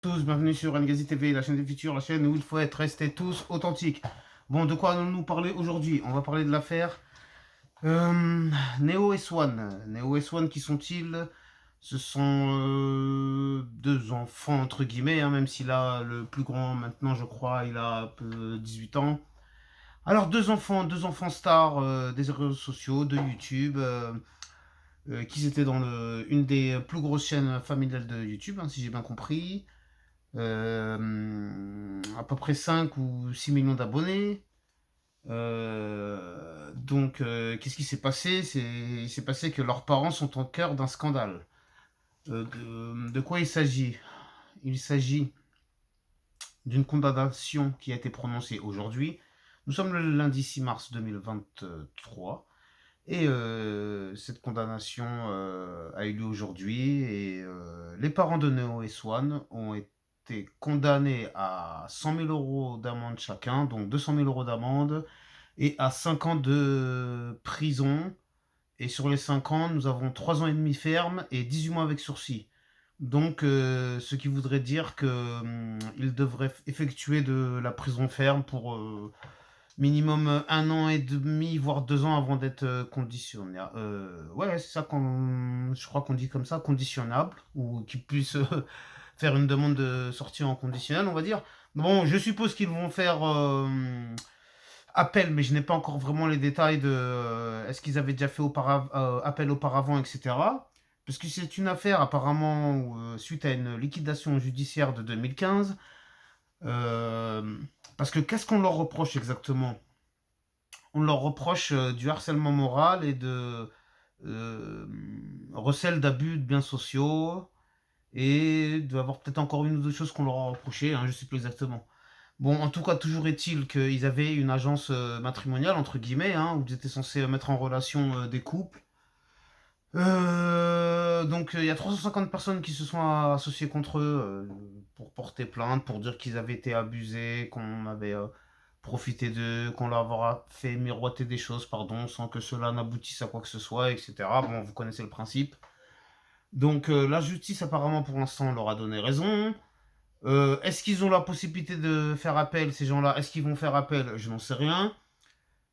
Tous, bienvenue sur Ngazi TV, la chaîne des futurs, la chaîne où il faut être restés tous authentiques. Bon, de quoi allons-nous parler aujourd'hui? On va parler de l'affaire Neo et Swan. Neo et Swan, qui sont-ils? Ce sont deux enfants, entre guillemets, hein, même si là, le plus grand, maintenant, je crois, il a un peu 18 ans. Alors, deux enfants stars des réseaux sociaux, de YouTube, qui étaient dans une des plus grosses chaînes familiales de YouTube, hein, si j'ai bien compris. À peu près 5 ou 6 millions d'abonnés. Qu'est-ce qui s'est passé? Il s'est passé que leurs parents sont au cœur d'un scandale. De quoi il s'agit? Il s'agit d'une condamnation qui a été prononcée aujourd'hui. Nous sommes le lundi 6 mars 2023. Et cette condamnation a eu lieu aujourd'hui. Et les parents de Neo et Swan ont été condamnés à 100 000 euros d'amende chacun, donc 200 000 euros d'amende, et à 5 ans de prison. Et sur les 5 ans, nous avons 3 ans et demi ferme et 18 mois avec sursis. Donc, ce qui voudrait dire qu'ils devraient effectuer de la prison ferme pour minimum 1 an et demi, voire 2 ans avant d'être conditionnable. Ouais, c'est ça qu'on, je crois qu'on dit comme ça, conditionnable, ou qu'ils puissent faire une demande de sortie en conditionnel, on va dire. Bon, je suppose qu'ils vont faire appel, mais je n'ai pas encore vraiment les détails de est-ce qu'ils avaient déjà fait appel auparavant, etc. Parce que c'est une affaire apparemment suite à une liquidation judiciaire de 2015. Euh, Parce que qu'est-ce qu'on leur reproche exactement? On leur reproche du harcèlement moral et de euh, recel d'abus de biens sociaux, et il doit y avoir peut-être encore une ou deux choses qu'on leur a reproché, hein, je ne sais plus exactement. Bon, en tout cas, toujours est-il qu'ils avaient une agence matrimoniale, entre guillemets, hein, où ils étaient censés mettre en relation des couples. Il y a 350 personnes qui se sont associées contre eux pour porter plainte, pour dire qu'ils avaient été abusés, qu'on avait profité d'eux, qu'on leur a fait miroiter des choses, pardon, sans que cela n'aboutisse à quoi que ce soit, etc. Bon, vous connaissez le principe. La justice, apparemment, pour l'instant, leur a donné raison. Est-ce qu'ils ont la possibilité de faire appel, ces gens-là? Est-ce qu'ils vont faire appel? Je n'en sais rien.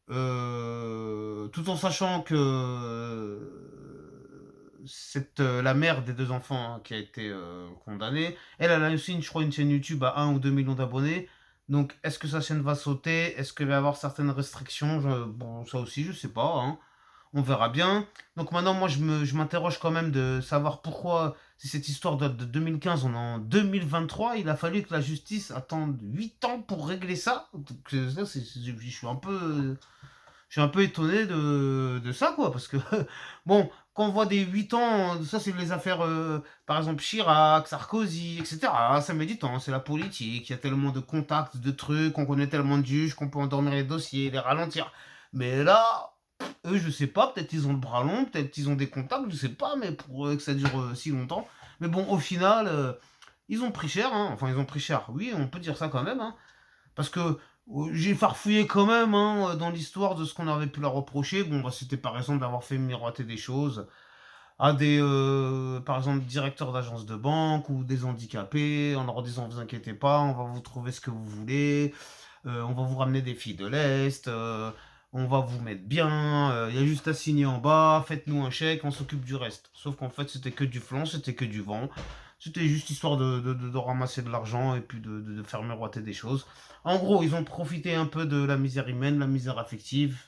Tout en sachant que c'est la mère des deux enfants, hein, qui a été condamnée. Elle a aussi, je crois, une chaîne YouTube à 1 ou 2 millions d'abonnés. Donc, est-ce que sa chaîne va sauter? Est-ce qu'il va y avoir certaines restrictions? Bon, ça aussi, je sais pas, hein. On verra bien. Donc maintenant, moi, je m'interroge quand même de savoir pourquoi, si cette histoire date de 2015, on est en 2023, il a fallu que la justice attende 8 ans pour régler ça. Donc, je suis un peu étonné de ça, quoi, parce que, bon, quand on voit des 8 ans, ça, c'est les affaires, par exemple, Chirac, Sarkozy, etc. Ah, ça met du temps, c'est la politique, il y a tellement de contacts, de trucs, on connaît tellement de juges qu'on peut endormir les dossiers, les ralentir. Mais là, eux, je sais pas, peut-être ils ont le bras long, peut-être ils ont des contacts, je sais pas, mais pour que ça dure si longtemps. Mais bon, au final, ils ont pris cher, hein. Enfin, ils ont pris cher, oui, on peut dire ça quand même, hein. Parce que j'ai farfouillé quand même, hein, dans l'histoire de ce qu'on avait pu leur reprocher. Bon, bah, c'était par exemple d'avoir fait miroiter des choses à des, par exemple, directeurs d'agences de banque ou des handicapés, en leur disant vous inquiétez pas, on va vous trouver ce que vous voulez, on va vous ramener des filles de l'Est, on va vous mettre bien, il y a juste à signer en bas, faites-nous un chèque, on s'occupe du reste. Sauf qu'en fait, c'était que du flanc, c'était que du vent. C'était juste histoire de ramasser de l'argent et puis de faire miroiter des choses. En gros, ils ont profité un peu de la misère humaine, la misère affective,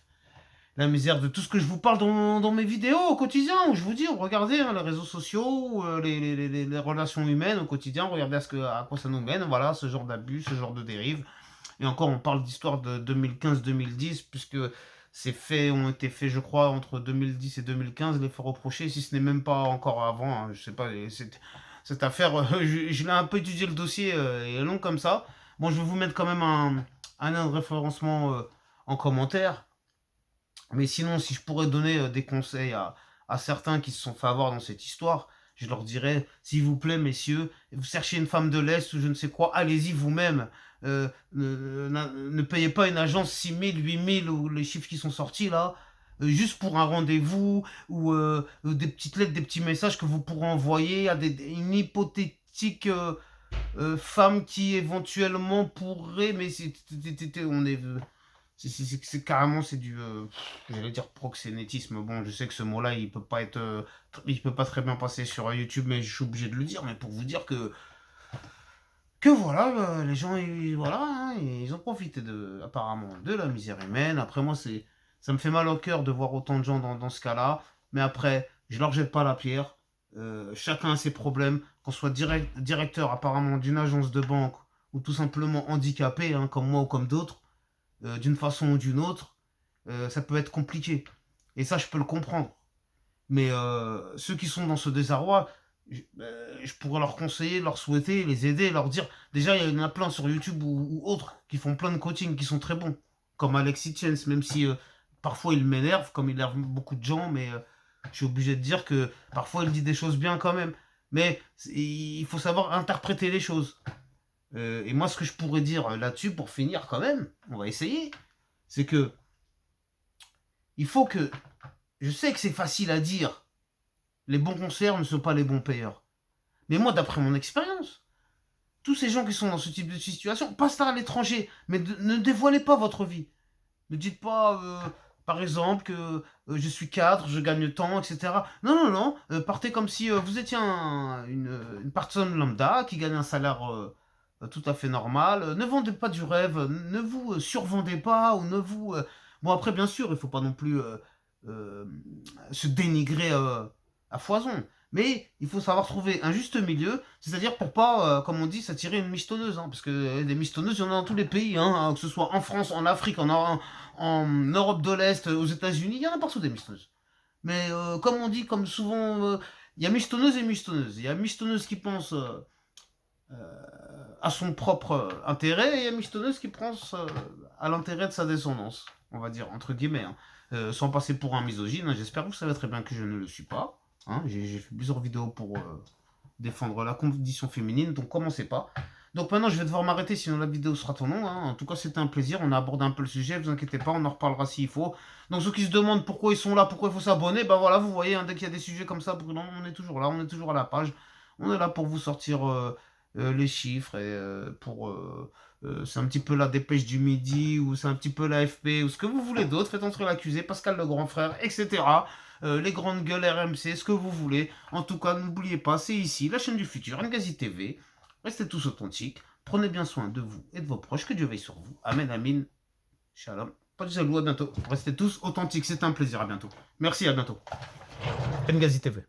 la misère de tout ce que je vous parle dans mes vidéos au quotidien, où je vous dis, regardez, hein, les réseaux sociaux, les relations humaines au quotidien, regardez à quoi ça nous mène, voilà, ce genre d'abus, ce genre de dérive. Et encore, on parle d'histoire de 2015-2010, puisque ces faits ont été faits, je crois, entre 2010 et 2015, les faits reprochés, si ce n'est même pas encore avant, hein, je sais pas, cette affaire, je l'ai un peu étudié le dossier, est long comme ça. Bon, je vais vous mettre quand même un lien de référencement en commentaire. Mais sinon, si je pourrais donner des conseils à certains qui se sont fait avoir dans cette histoire, je leur dirais, s'il vous plaît, messieurs, vous cherchez une femme de l'Est ou je ne sais quoi, allez-y vous-même. Ne payez pas une agence 6 000, 8 000 ou les chiffres qui sont sortis là, juste pour un rendez-vous ou des petites lettres, des petits messages que vous pourrez envoyer à une hypothétique femme qui éventuellement pourrait, mais on est, c'est carrément, c'est du, j'allais dire proxénétisme. Bon, je sais que ce mot-là, il peut pas très bien passer sur YouTube, mais je suis obligé de le dire. Mais pour vous dire que voilà, les gens, voilà, hein, ils ont profité apparemment de la misère humaine. Après, moi, ça me fait mal au cœur de voir autant de gens dans ce cas-là. Mais après, je leur jette pas la pierre. Chacun a ses problèmes. Qu'on soit directeur apparemment d'une agence de banque ou tout simplement handicapé, hein, comme moi ou comme d'autres, d'une façon ou d'une autre, ça peut être compliqué. Et ça, je peux le comprendre. Mais ceux qui sont dans ce désarroi, je pourrais leur conseiller, leur souhaiter, les aider, leur dire. Déjà, il y en a plein sur YouTube ou autres qui font plein de coaching qui sont très bons. Comme Alexis Chance, même si parfois il m'énerve, comme il énerve beaucoup de gens, mais je suis obligé de dire que parfois il dit des choses bien quand même. Mais il faut savoir interpréter les choses. Et moi, ce que je pourrais dire là-dessus, pour finir quand même, on va essayer, c'est que il faut que. Je sais que c'est facile à dire. Les bons conseillers ne sont pas les bons payeurs. Mais moi, d'après mon expérience, tous ces gens qui sont dans ce type de situation, pas ça à l'étranger, mais ne dévoilez pas votre vie. Ne dites pas, par exemple, que je suis cadre, je gagne tant, etc. Non, non, non. Partez comme si vous étiez une personne lambda qui gagne un salaire tout à fait normal. Ne vendez pas du rêve, ne vous survendez pas, ou ne vous... Bon, après, bien sûr, il ne faut pas non plus euh, se dénigrer à foison. Mais il faut savoir trouver un juste milieu, c'est-à-dire pour pas, comme on dit, s'attirer une michetonneuse. Hein, parce que des michetonneuses, il y en a dans tous les pays, hein, que ce soit en France, en Afrique, en Europe de l'Est, aux États-Unis, il y en a partout des michetonneuses. Mais comme on dit, comme souvent, il y a michetonneuse et michetonneuse. Il y a michetonneuse qui pense à son propre intérêt, et il y a michetonneuse qui pense à l'intérêt de sa descendance, on va dire, entre guillemets. Hein. Sans passer pour un misogyne, hein, j'espère que vous savez très bien que je ne le suis pas. Hein. J'ai fait plusieurs vidéos pour défendre la condition féminine, donc commencez pas. Donc maintenant je vais devoir m'arrêter, sinon la vidéo sera trop longue. Hein. En tout cas c'était un plaisir, on a abordé un peu le sujet, vous inquiétez pas, on en reparlera s'il faut. Donc ceux qui se demandent pourquoi ils sont là, pourquoi il faut s'abonner, bah voilà, vous voyez, hein, dès qu'il y a des sujets comme ça brûlants, on est toujours là, on est toujours à la page. On est là pour vous sortir les chiffres, et c'est un petit peu la dépêche du midi, ou c'est un petit peu la FP, ou ce que vous voulez d'autre, faites entrer l'accusé, Pascal le grand frère, etc. Les grandes gueules RMC, ce que vous voulez. En tout cas, n'oubliez pas, c'est ici, la chaîne du futur, Ngazi TV. Restez tous authentiques, prenez bien soin de vous et de vos proches, que Dieu veille sur vous. Amen, amin, shalom. Pas de jaloux, à bientôt. Restez tous authentiques, c'est un plaisir, à bientôt. Merci, à bientôt. Ngazi TV.